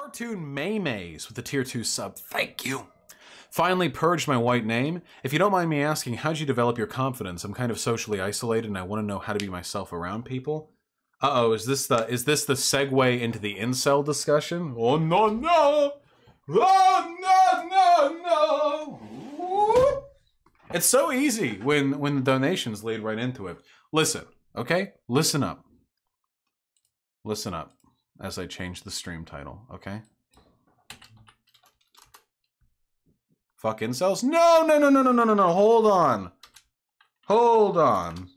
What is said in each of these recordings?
Cartoon Maymays with the tier 2 sub. Thank you. Finally purged my white name. If you don't mind me asking, how'd you develop your confidence? I'm kind of socially isolated and I want to know how to be myself around people. Uh-oh, is this the segue into the incel discussion? Oh no no! Oh no no no! It's so easy when the donations lead right into it. Listen, okay? Listen up. Listen up as I change the stream title, okay? Fuck incels? No, no, no, no, no, no, no, no. Hold on. Hold on.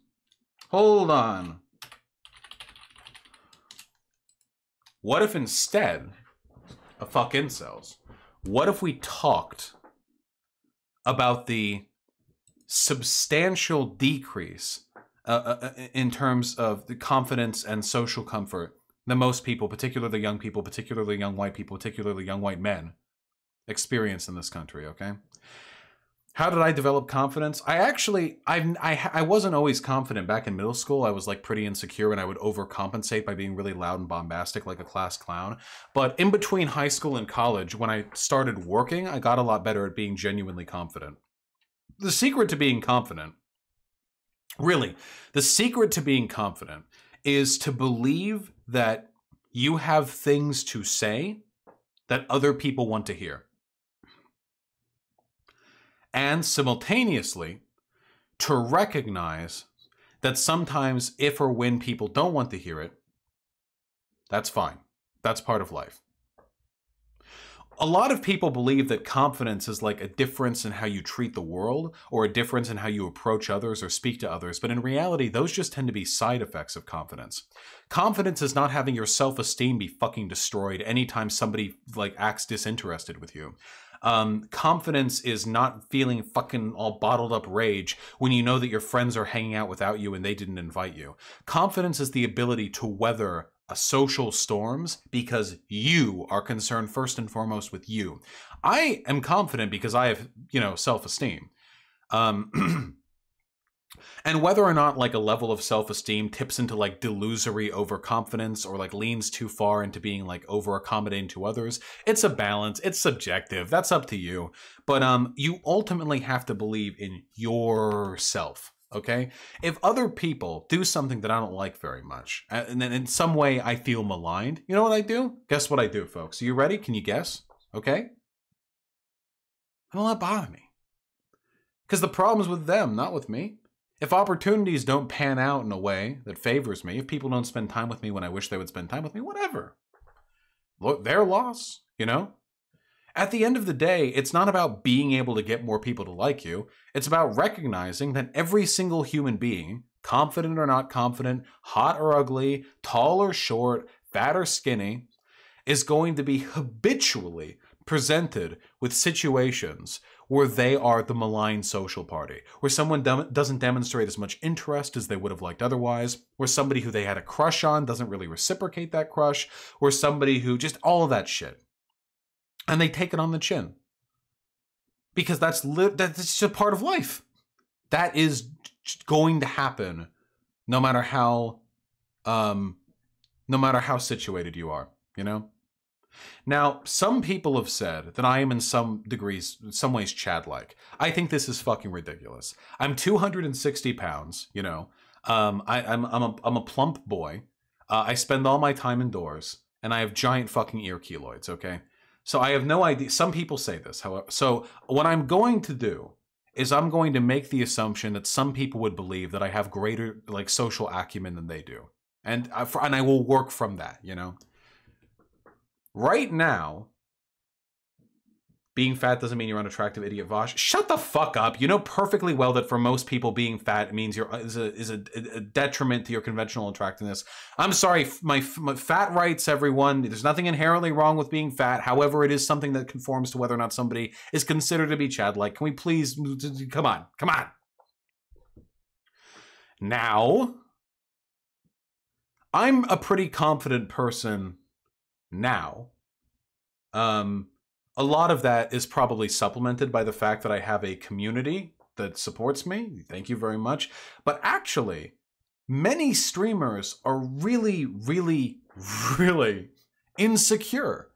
Hold on. What if instead of fuck incels, what if we talked about the substantial decrease in terms of the confidence and social comfort that most people, particularly young people, particularly young white people, particularly young white men, experience in this country, okay? How did I develop confidence? I wasn't always confident back in middle school. I was like pretty insecure and I would overcompensate by being really loud and bombastic like a class clown. But in between high school and college, when I started working, I got a lot better at being genuinely confident. The secret to being confident, really, the secret to being confident is to believe that you have things to say that other people want to hear. And simultaneously, to recognize that sometimes if or when people don't want to hear it, that's fine. That's part of life. A lot of people believe that confidence is like a difference in how you treat the world or a difference in how you approach others or speak to others, but in reality, those just tend to be side effects of confidence. Confidence is not having your self-esteem be fucking destroyed anytime somebody like acts disinterested with you. Confidence is not feeling fucking all bottled up rage when you know that your friends are hanging out without you and they didn't invite you. Confidence is the ability to weather social storms because you are concerned first and foremost with you. I am confident because I have, self-esteem. And whether or not like a level of self-esteem tips into like delusory overconfidence or like leans too far into being like over-accommodating to others, it's a balance. It's subjective. That's up to you. But you ultimately have to believe in yourself. Okay? If other people do something that I don't like very much, and then in some way I feel maligned, you know what I do? Guess what I do, folks? Are you ready? Can you guess? Okay? I don't let it bother me. Because the problem's with them, not with me. If opportunities don't pan out in a way that favors me, if people don't spend time with me when I wish they would spend time with me, whatever. Look, their loss, At the end of the day, it's not about being able to get more people to like you. It's about recognizing that every single human being, confident or not confident, hot or ugly, tall or short, fat or skinny, is going to be habitually presented with situations where they are the maligned social party, where someone doesn't demonstrate as much interest as they would have liked otherwise, where somebody who they had a crush on doesn't really reciprocate that crush, or somebody who just all of that shit. And they take it on the chin. Because that's just a part of life. That is going to happen no matter how situated you are, Now, some people have said that I am in some ways Chad-like. I think this is fucking ridiculous. I'm 260 pounds, I'm a plump boy. I spend all my time indoors, and I have giant fucking ear keloids, okay? So I have no idea. Some people say this, however. So what I'm going to do is I'm going to make the assumption that some people would believe that I have greater like social acumen than they do. And I will work from that, Right now, being fat doesn't mean you're unattractive, idiot Vosh. Shut the fuck up. You know perfectly well that for most people, being fat means is a detriment to your conventional attractiveness. I'm sorry, my fat rights, everyone. There's nothing inherently wrong with being fat. However, it is something that conforms to whether or not somebody is considered to be Chad-like. Can we please, come on. Now, I'm a pretty confident person now. A lot of that is probably supplemented by the fact that I have a community that supports me. Thank you very much. But actually, many streamers are really, really, really insecure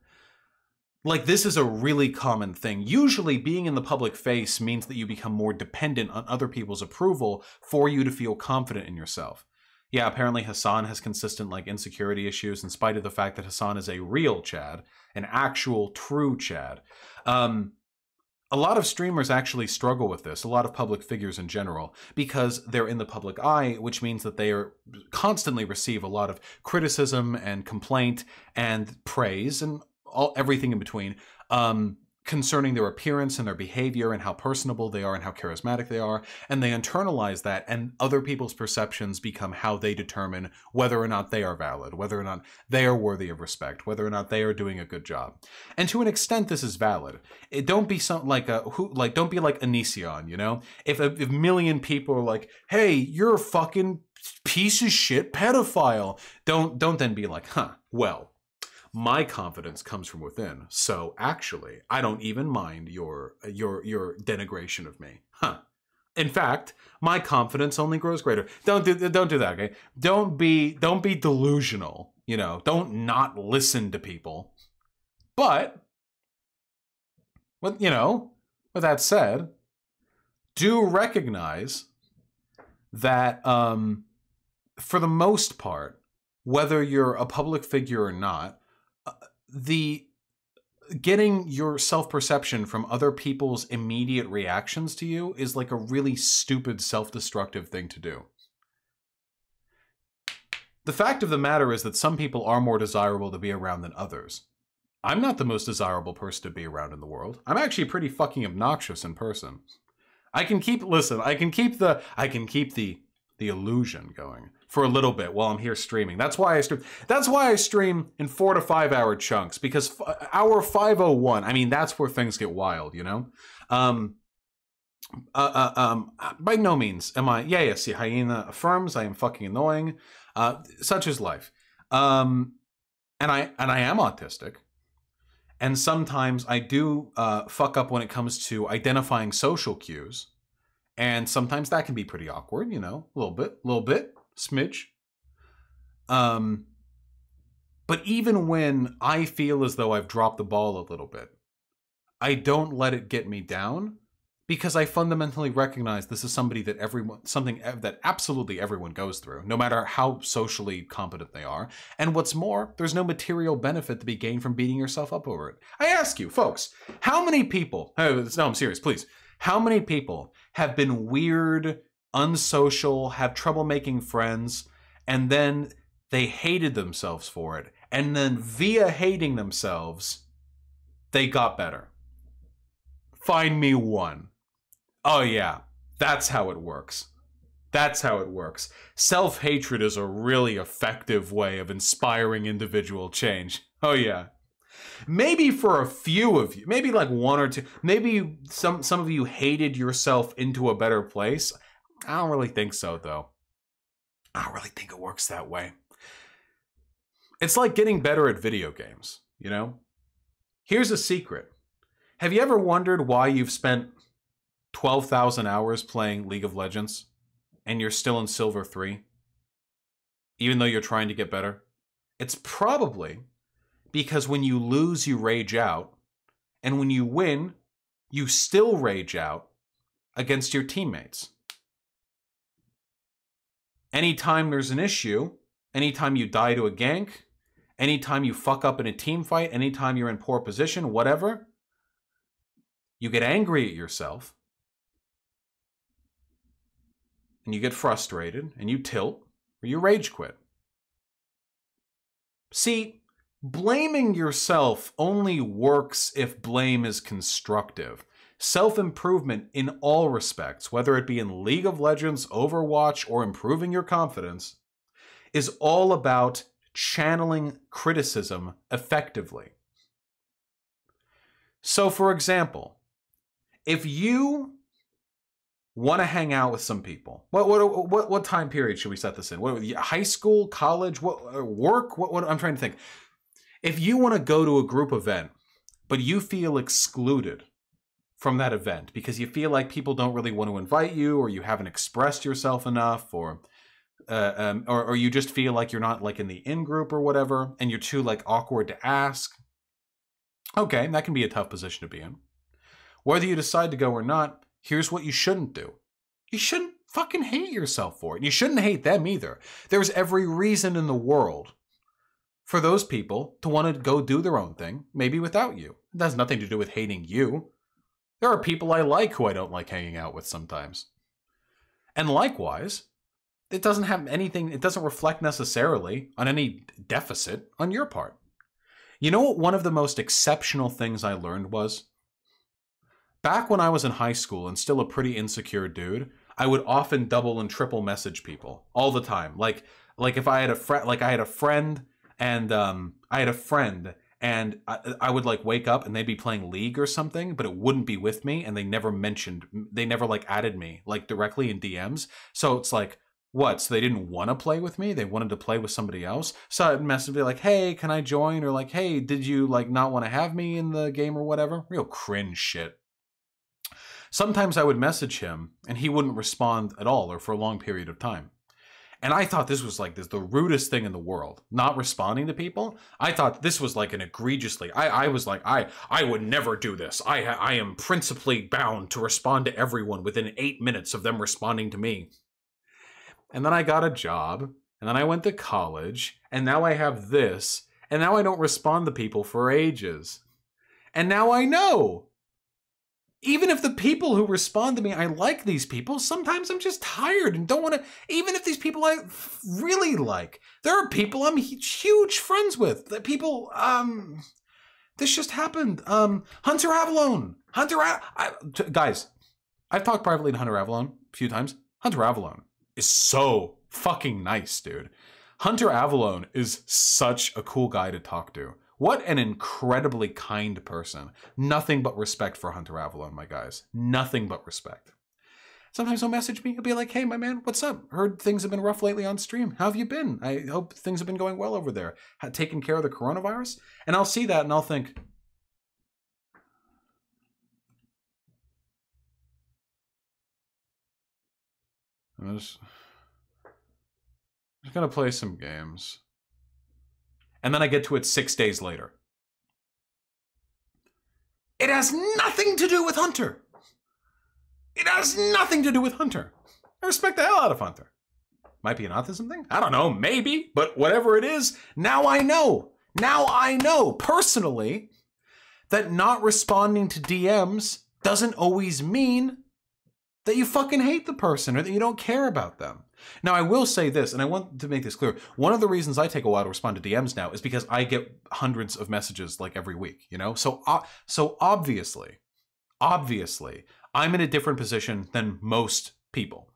Like, this is a really common thing. Usually, being in the public face means that you become more dependent on other people's approval for you to feel confident in yourself. Yeah, apparently Hasan has consistent, like, insecurity issues in spite of the fact that Hasan is a real Chad, an actual, true Chad. A lot of streamers actually struggle with this, a lot of public figures in general, because they're in the public eye, which means that they are constantly receive a lot of criticism and complaint and praise and everything in between, concerning their appearance and their behavior and how personable they are and how charismatic they are. And they internalize that, and other people's perceptions become how they determine whether or not they are valid, whether or not they are worthy of respect, whether or not they are doing a good job. And to an extent, this is valid. Don't be don't be like Onision, you know? If a million people are like, hey, you're a fucking piece of shit pedophile, don't then be like, huh, well, my confidence comes from within, so actually, I don't even mind your denigration of me. Huh. In fact, my confidence only grows greater. Don't do that, okay? Don't be delusional, you know? Don't not listen to people. But, you know, with that said, do recognize that for the most part, whether you're a public figure or not, getting your self-perception from other people's immediate reactions to you is like a really stupid, self-destructive thing to do. The fact of the matter is that some people are more desirable to be around than others. I'm not the most desirable person to be around in the world. I'm actually pretty fucking obnoxious in person. I can keep the illusion going for a little bit while I'm here streaming. That's why I stream in 4 to 5 hour chunks, because hour 501, I mean, that's where things get wild, you know? By no means am I, see, Hyena affirms I am fucking annoying. Such is life. And I am autistic. And sometimes I do fuck up when it comes to identifying social cues. And sometimes that can be pretty awkward, you know, a little bit, smidge. But even when I feel as though I've dropped the ball a little bit, I don't let it get me down, because I fundamentally recognize this is something that absolutely everyone goes through, no matter how socially competent they are. And what's more, there's no material benefit to be gained from beating yourself up over it. I ask you, folks, how many people, no, I'm serious, please. How many people have been weird, unsocial, have trouble making friends, and then they hated themselves for it, and then via hating themselves, they got better? Find me one. Oh yeah, that's how it works. That's how it works. Self-hatred is a really effective way of inspiring individual change. Oh yeah. Maybe for a few of you, maybe like one or two, maybe some of you hated yourself into a better place. I don't really think so, though. I don't really think it works that way. It's like getting better at video games, you know? Here's a secret. Have you ever wondered why you've spent 12,000 hours playing League of Legends and you're still in Silver 3, even though you're trying to get better? It's probably because when you lose, you rage out, and when you win, you still rage out against your teammates. Anytime there's an issue, anytime you die to a gank, anytime you fuck up in a team fight, anytime you're in poor position, whatever, you get angry at yourself, and you get frustrated, and you tilt, or you rage quit. See, blaming yourself only works if blame is constructive. Self-improvement in all respects, whether it be in League of Legends, Overwatch, or improving your confidence, is all about channeling criticism effectively. So, for example, if you want to hang out with some people, what time period should we set this in? What, high school, college, work? What I'm trying to think. If you want to go to a group event, but you feel excluded from that event because you feel like people don't really want to invite you, or you haven't expressed yourself enough, or you just feel like you're not like in the in-group or whatever, and you're too like awkward to ask, Okay, that can be a tough position to be in. Whether you decide to go or not, here's what you shouldn't do. You shouldn't fucking hate yourself for it. You shouldn't hate them either. There's every reason in the world for those people to want to go do their own thing, maybe without you. It has nothing to do with hating you. There are people I like who I don't like hanging out with sometimes. And likewise, it doesn't have anything, it doesn't reflect necessarily on any deficit on your part. You know what one of the most exceptional things I learned was? Back when I was in high school and still a pretty insecure dude, I would often double and triple message people all the time. Like if I had a friend and I would like wake up and they'd be playing League or something, but it wouldn't be with me, and they never like added me like directly in DMs. So it's like, what? So they didn't want to play with me? They wanted to play with somebody else? So I'd message me like, hey, can I join? Or like, hey, did you like not want to have me in the game or whatever? Real cringe shit. Sometimes I would message him and he wouldn't respond at all or for a long period of time. And I thought this was like the rudest thing in the world, not responding to people. I thought this was like an egregiously, I was like, I would never do this. I am principally bound to respond to everyone within 8 minutes of them responding to me. And then I got a job, and then I went to college, and now I have this, and now I don't respond to people for ages. And now I know. Even if the people who respond to me, I like these people, sometimes I'm just tired and don't want to, even if these people I really like, there are people I'm huge friends with. That people, this just happened. Hunter Avallone. Guys, I've talked privately to Hunter Avallone a few times. Hunter Avallone is so fucking nice, dude. Hunter Avallone is such a cool guy to talk to. What an incredibly kind person. Nothing but respect for Hunter Avallone, my guys. Nothing but respect. Sometimes he'll message me. He'll be like, hey, my man, what's up? Heard things have been rough lately on stream. How have you been? I hope things have been going well over there. Taking care of the coronavirus? And I'll see that and I'll think, I'm just gonna play some games. And then I get to it 6 days later. It has nothing to do with Hunter. It has nothing to do with Hunter. I respect the hell out of Hunter. Might be an autism thing? I don't know, maybe. But whatever it is, now I know. Now I know personally that not responding to DMs doesn't always mean that you fucking hate the person or that you don't care about them. Now, I will say this, and I want to make this clear. One of the reasons I take a while to respond to DMs now is because I get hundreds of messages like every week, you know? So obviously, I'm in a different position than most people.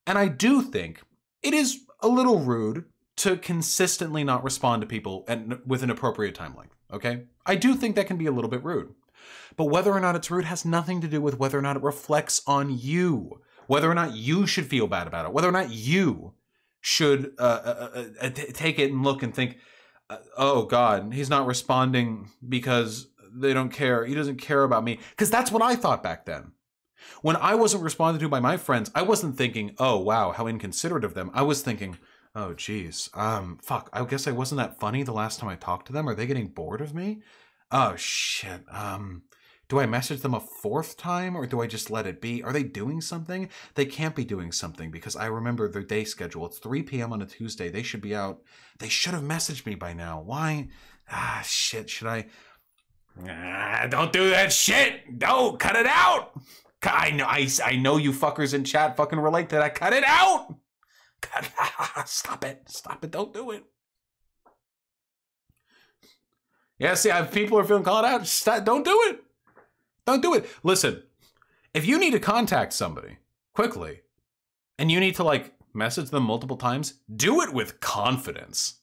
And I do think it is a little rude to consistently not respond to people and with an appropriate time length, okay? I do think that can be a little bit rude. But whether or not it's rude has nothing to do with whether or not it reflects on you. Whether or not you should feel bad about it. Whether or not you should take it and look and think, oh God, he's not responding because they don't care. He doesn't care about me. Because that's what I thought back then. When I wasn't responded to by my friends, I wasn't thinking, oh wow, how inconsiderate of them. I was thinking, oh geez, fuck, I guess I wasn't that funny the last time I talked to them. Are they getting bored of me? Oh shit, do I message them a fourth time or do I just let it be? Are they doing something? They can't be doing something because I remember their day schedule. It's 3 p.m. on a Tuesday. They should be out. They should have messaged me by now. Why? Ah, shit, should I? Don't do that shit. Don't, cut it out. I know you fuckers in chat fucking relate to that. Cut it out. Stop it. Stop it. Don't do it. Yeah, see, people are feeling called out. Don't do it. Don't do it. Listen, if you need to contact somebody quickly and you need to like message them multiple times, do it with confidence.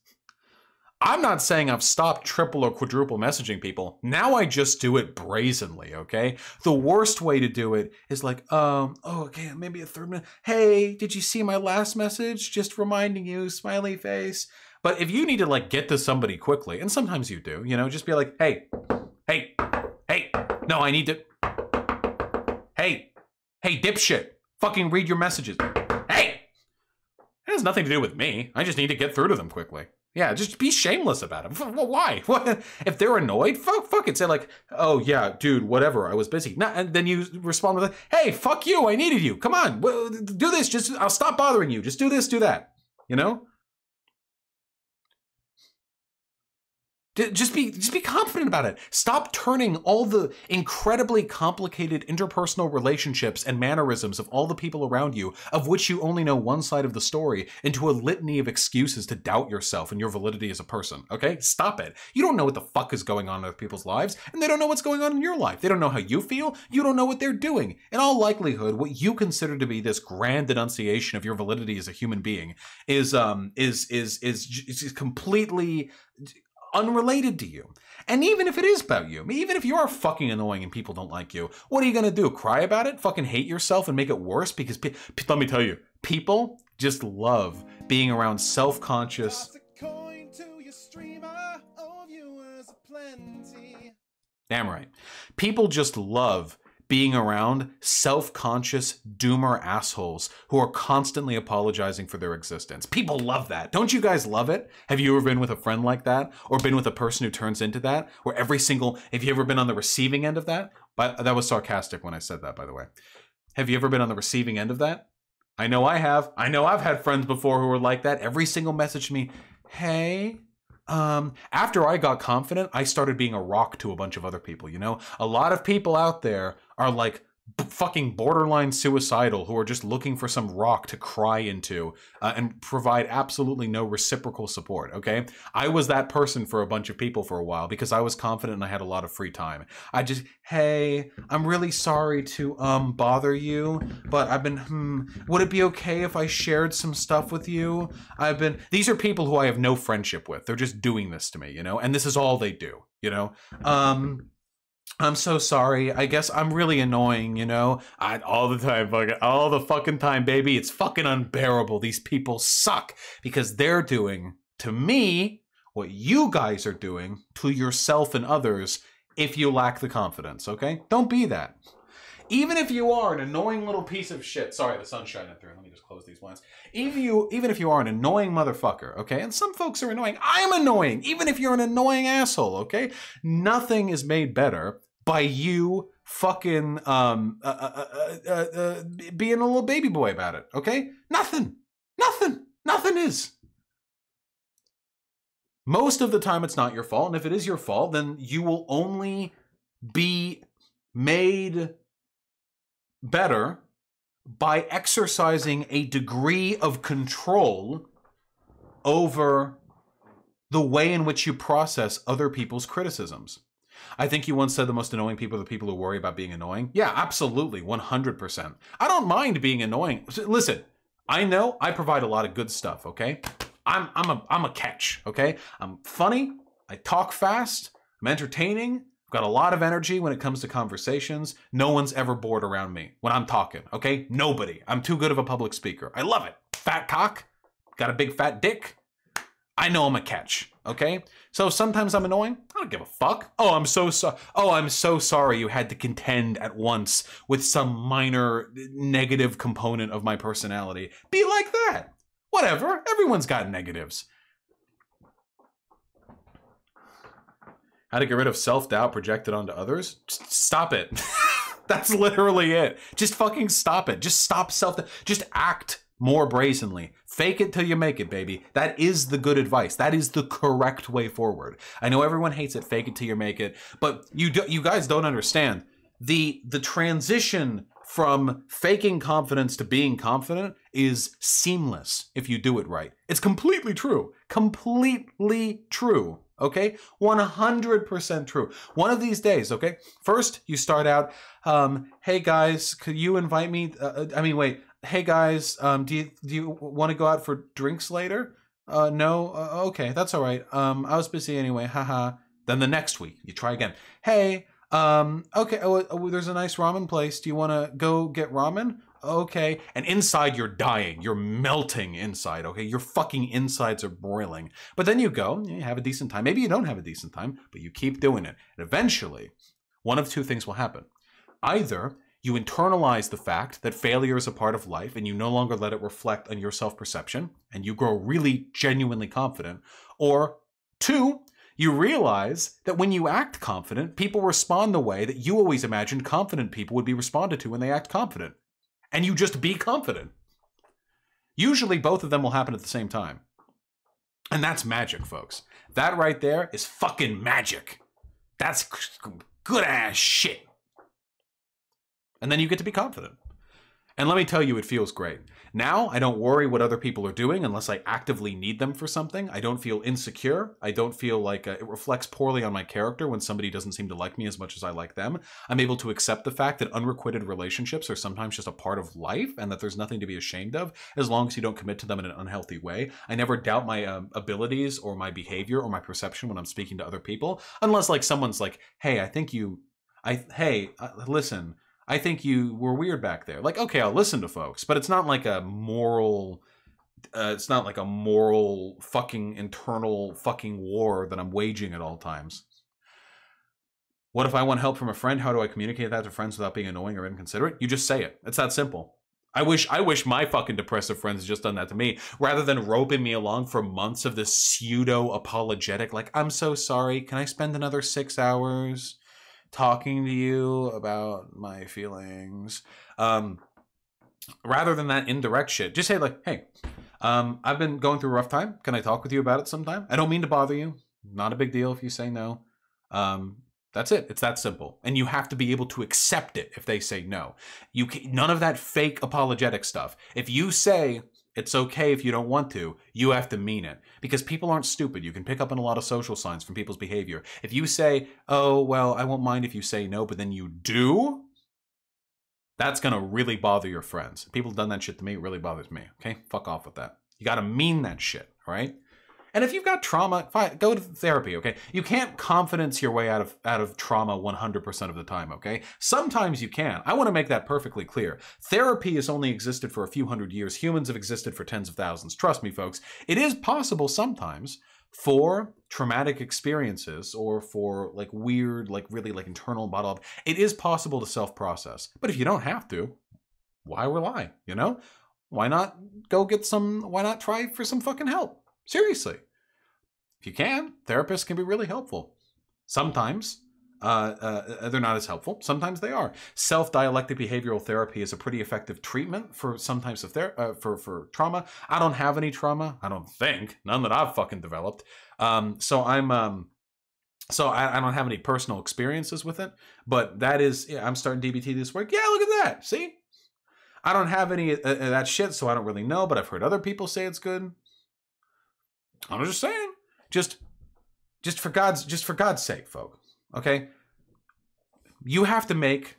I'm not saying I've stopped triple or quadruple messaging people. Now I just do it brazenly, okay? The worst way to do it is like, oh, okay, maybe a third minute. Hey, did you see my last message? Just reminding you, smiley face. But if you need to like get to somebody quickly, and sometimes you do, you know, just be like, hey, no, I need to, hey, dipshit, fucking read your messages. Hey, it has nothing to do with me. I just need to get through to them quickly. Yeah, just be shameless about it. Why? What? If they're annoyed, fuck it. Say like, oh yeah, dude, whatever, I was busy. And then you respond with, hey, fuck you, I needed you. Come on, do this. Just, I'll stop bothering you. Just do this, do that. You know? Just be confident about it. Stop turning all the incredibly complicated interpersonal relationships and mannerisms of all the people around you, of which you only know one side of the story, into a litany of excuses to doubt yourself and your validity as a person, okay? Stop it. You don't know what the fuck is going on in other people's lives, and they don't know what's going on in your life. They don't know how you feel. You don't know what they're doing. In all likelihood, what you consider to be this grand denunciation of your validity as a human being is completely unrelated to you. And even if it is about you, even if you are fucking annoying and people don't like you, what are you gonna do? Cry about it? Fucking hate yourself and make it worse? Because let me tell you, people just love being around self-conscious. Damn right. People just love being around self-conscious doomer assholes who are constantly apologizing for their existence. People love that. Don't you guys love it? Have you ever been with a friend like that? Or been with a person who turns into that? Where have you ever been on the receiving end of that? But that was sarcastic when I said that, by the way. Have you ever been on the receiving end of that? I know I have. I know I've had friends before who were like that. Every single message to me, hey, after I got confident, I started being a rock to a bunch of other people, you know? A lot of people out there are like fucking borderline suicidal who are just looking for some rock to cry into and provide absolutely no reciprocal support, okay? I was that person for a bunch of people for a while because I was confident and I had a lot of free time. I just, hey, I'm really sorry to bother you, but I've been, would it be okay if I shared some stuff with you? These are people who I have no friendship with. They're just doing this to me, you know? And this is all they do, you know? I'm so sorry. I guess I'm really annoying, you know? All the time, all the fucking time, baby. It's fucking unbearable. These people suck because they're doing to me what you guys are doing to yourself and others if you lack the confidence, okay? Don't be that. Even if you are an annoying little piece of shit. Sorry, the sun's shining through. Let me just close these blinds. Even if you are an annoying motherfucker, okay? And some folks are annoying. I'm annoying. Even if you're an annoying asshole, okay? Nothing is made better by you fucking being a little baby boy about it, okay? Nothing is. Most of the time it's not your fault, and if it is your fault, then you will only be made better by exercising a degree of control over the way in which you process other people's criticisms. I think you once said the most annoying people are the people who worry about being annoying. Yeah, absolutely, 100%. I don't mind being annoying. Listen, I know I provide a lot of good stuff, okay? I'm a catch, okay? I'm funny, I talk fast, I'm entertaining, I've got a lot of energy when it comes to conversations. No one's ever bored around me when I'm talking, okay? Nobody. I'm too good of a public speaker. I love it. Fat cock, got a big fat dick. I know I'm a catch, okay? So sometimes I'm annoying. I don't give a fuck. Oh, I'm so sorry you had to contend at once with some minor negative component of my personality. Be like that. Whatever. Everyone's got negatives. How to get rid of self-doubt projected onto others? Just stop it. That's literally it. Just fucking stop it. Just stop just act more brazenly. Fake it till you make it, baby. That is the good advice. That is the correct way forward. I know everyone hates it, fake it till you make it, but you guys don't understand. The transition from faking confidence to being confident is seamless if you do it right. It's completely true. Completely true. Okay? 100% true. One of these days, okay? First, you start out, hey guys, could you invite me? Hey guys, do you want to go out for drinks later? No? Okay, that's all right. I was busy anyway, haha. Then the next week, you try again. Hey, okay, there's a nice ramen place. Do you want to go get ramen? Okay. And inside you're dying. You're melting inside, okay? Your fucking insides are broiling. But then you go, you have a decent time. Maybe you don't have a decent time, but you keep doing it. And eventually, one of two things will happen. Either You internalize the fact that failure is a part of life and you no longer let it reflect on your self-perception and you grow really genuinely confident. Or 2, you realize that when you act confident, people respond the way that you always imagined confident people would be responded to when they act confident. And you just be confident. Usually both of them will happen at the same time. And that's magic, folks. That right there is fucking magic. That's good ass shit. And then you get to be confident. And let me tell you, it feels great. Now, I don't worry what other people are doing unless I actively need them for something. I don't feel insecure. I don't feel like it reflects poorly on my character when somebody doesn't seem to like me as much as I like them. I'm able to accept the fact that unrequited relationships are sometimes just a part of life and that there's nothing to be ashamed of as long as you don't commit to them in an unhealthy way. I never doubt my abilities or my behavior or my perception when I'm speaking to other people, unless like someone's like, hey, listen, I think you were weird back there. Like, okay, I'll listen to folks, but it's not like a moral, fucking internal fucking war that I'm waging at all times. What if I want help from a friend? How do I communicate that to friends without being annoying or inconsiderate? You just say it. It's that simple. I wish my fucking depressive friends had just done that to me, rather than roping me along for months of this pseudo-apologetic, like, I'm so sorry, can I spend another 6 hours talking to you about my feelings? Rather than that indirect shit, just say like, hey, I've been going through a rough time. Can I talk with you about it sometime? I don't mean to bother you. Not a big deal if you say no. That's it. It's that simple. And you have to be able to accept it if they say no. None of that fake apologetic stuff. If you say it's okay if you don't want to, you have to mean it. Because people aren't stupid. You can pick up on a lot of social signs from people's behavior. If you say, oh, well, I won't mind if you say no, but then you do, that's going to really bother your friends. People have done that shit to me. It really bothers me. Okay? Fuck off with that. You got to mean that shit. All right? And if you've got trauma, fine, go to therapy, okay? You can't confidence your way out of trauma 100% of the time, okay? Sometimes you can. I want to make that perfectly clear. Therapy has only existed for a few hundred years. Humans have existed for tens of thousands. Trust me, folks. It is possible sometimes for traumatic experiences or for like weird, like really like internal bottle up, it is possible to self-process. But if you don't have to, why rely, you know? Why not why not try for some fucking help? Seriously. If you can, therapists can be really helpful. Sometimes they're not as helpful. Sometimes they are. Self-dialectic behavioral therapy is a pretty effective treatment for some types of for trauma. I don't have any trauma. I don't think. None that I've fucking developed. So I don't have any personal experiences with it. But that is, yeah, I'm starting DBT this week. Yeah, look at that. See? I don't have any of that shit, so I don't really know. But I've heard other people say it's good. I'm just saying, just for God's sake, folk. Okay, you have to make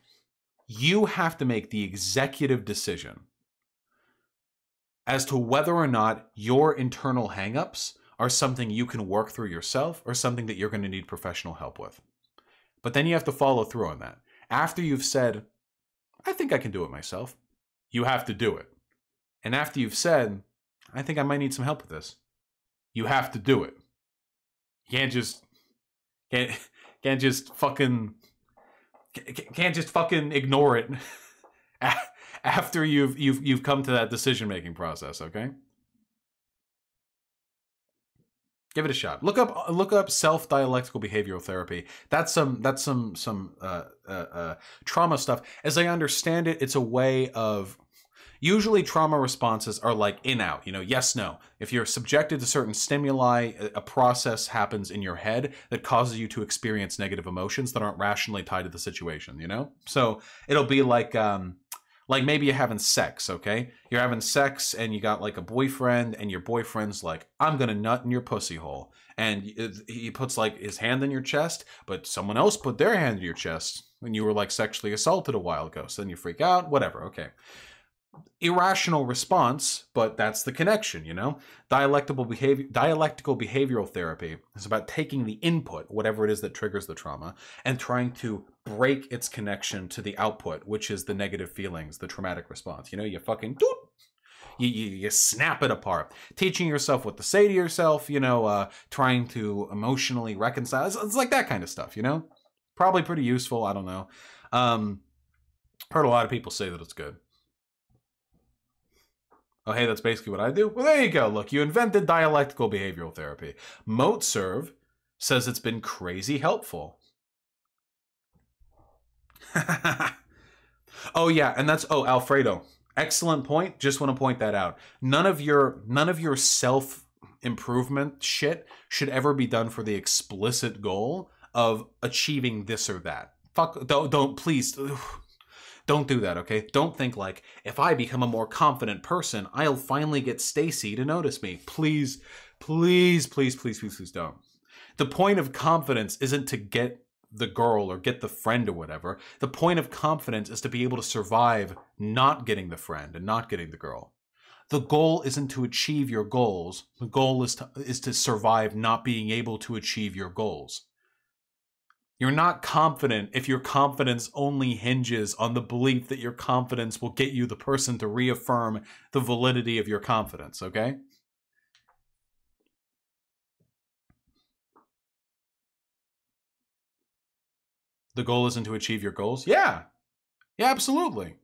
the executive decision as to whether or not your internal hangups are something you can work through yourself or something that you're going to need professional help with. But then you have to follow through on that. After you've said, I think I can do it myself, you have to do it. And after you've said, I think I might need some help with this, you have to do it. You can't just fucking ignore it after you've come to that decision-making process, okay? Give it a shot. Look up self-dialectical behavioral therapy. That's some trauma stuff. As I understand it, it's a way of, usually trauma responses are like in-out, you know, yes, no. If you're subjected to certain stimuli, a process happens in your head that causes you to experience negative emotions that aren't rationally tied to the situation, you know? So it'll be like maybe you're having sex, okay? You're having sex and you got like a boyfriend and your boyfriend's like, I'm gonna nut in your pussy hole. And he puts like his hand in your chest, but someone else put their hand in your chest when you were like sexually assaulted a while ago. So then you freak out, whatever, okay. Irrational response, but that's the connection, you know? Dialectical behavioral therapy is about taking the input, whatever it is that triggers the trauma, and trying to break its connection to the output, which is the negative feelings, the traumatic response. You know, you fucking you snap it apart. Teaching yourself what to say to yourself, you know, trying to emotionally reconcile. It's like that kind of stuff, you know? Probably pretty useful, I don't know. Heard a lot of people say that it's good. Oh, hey, that's basically what I do? Well, there you go. Look, you invented dialectical behavioral therapy. Motserve says it's been crazy helpful. Oh, yeah, and that's... Oh, Alfredo. Excellent point. Just want to point that out. None of your self-improvement shit should ever be done for the explicit goal of achieving this or that. Fuck, don't please... Don't do that, okay? Don't think like, if I become a more confident person, I'll finally get Stacy to notice me. Please, please, please, please, please, please don't. The point of confidence isn't to get the girl or get the friend or whatever. The point of confidence is to be able to survive not getting the friend and not getting the girl. The goal isn't to achieve your goals. The goal is to survive not being able to achieve your goals. You're not confident if your confidence only hinges on the belief that your confidence will get you the person to reaffirm the validity of your confidence, okay? The goal isn't to achieve your goals? Yeah. Yeah, absolutely.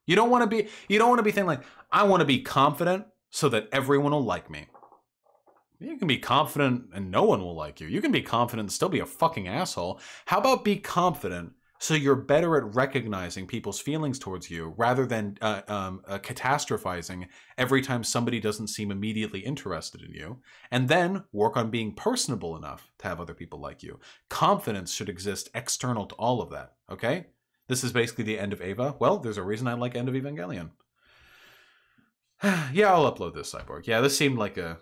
You don't want to be thinking like, I want to be confident so that everyone will like me. You can be confident and no one will like you. You can be confident and still be a fucking asshole. How about be confident so you're better at recognizing people's feelings towards you rather than catastrophizing every time somebody doesn't seem immediately interested in you, and then work on being personable enough to have other people like you. Confidence should exist external to all of that, okay? This is basically the end of Eva. Well, there's a reason I like End of Evangelion. Yeah, I'll upload this, Cyborg. Yeah, this seemed like a...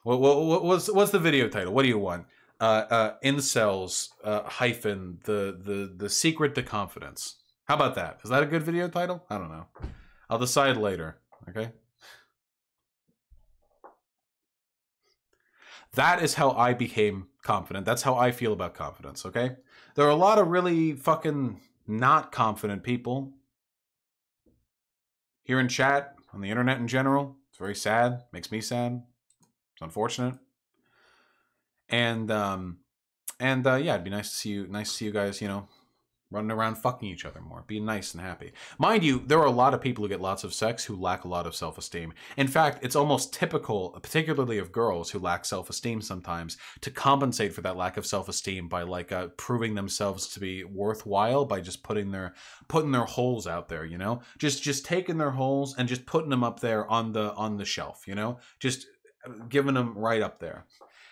What's the video title? What do you want? Incels hyphen the secret to confidence. How about that? Is that a good video title? I don't know. I'll decide later. Okay. That is how I became confident. That's how I feel about confidence. Okay. There are a lot of really fucking not confident people here in chat, on the internet in general. It's very sad. Makes me sad. It's unfortunate. And yeah, it'd be nice to see you guys, you know, running around fucking each other more, being nice and happy. Mind you, there are a lot of people who get lots of sex who lack a lot of self-esteem. In fact, it's almost typical, particularly of girls who lack self-esteem sometimes, to compensate for that lack of self-esteem by like proving themselves to be worthwhile by just putting their holes out there, you know, just taking their holes and just putting them up there on the shelf, you know, just giving them right up there.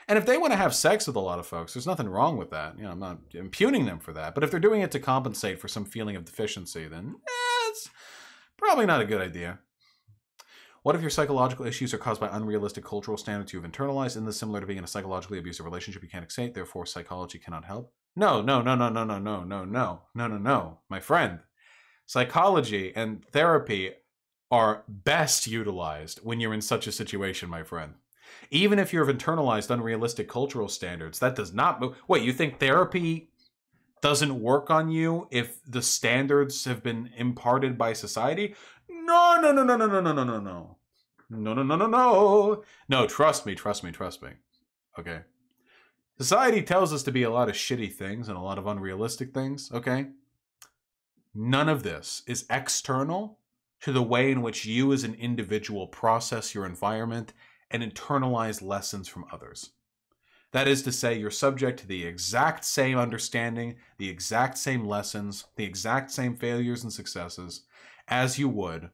And if they want to have sex with a lot of folks, there's nothing wrong with that. You know, I'm not impugning them for that. But if they're doing it to compensate for some feeling of deficiency, then it's probably not a good idea. What if your psychological issues are caused by unrealistic cultural standards you've internalized? Isn't this similar to being in a psychologically abusive relationship you can't escape? Therefore, psychology cannot help? No. My friend, psychology and therapy are best utilized when you're in such a situation, my friend. Even if you've internalized unrealistic cultural standards, that does not... Wait, you think therapy doesn't work on you if the standards have been imparted by society? No. No, trust me. Okay. Society tells us to be a lot of shitty things and a lot of unrealistic things, okay? None of this is external to the way in which you as an individual process your environment and internalize lessons from others. That is to say, you're subject to the exact same understanding, the exact same lessons, the exact same failures and successes as you would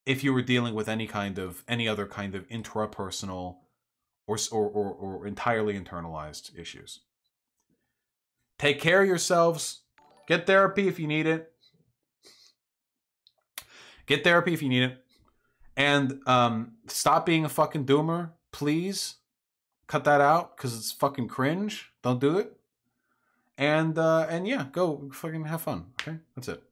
if you were dealing with any other kind of intrapersonal or entirely internalized issues. Take care of yourselves. Get therapy if you need it. Get therapy if you need it. And stop being a fucking doomer, please. Cut that out, because it's fucking cringe. Don't do it. And yeah, go fucking have fun, okay? That's it.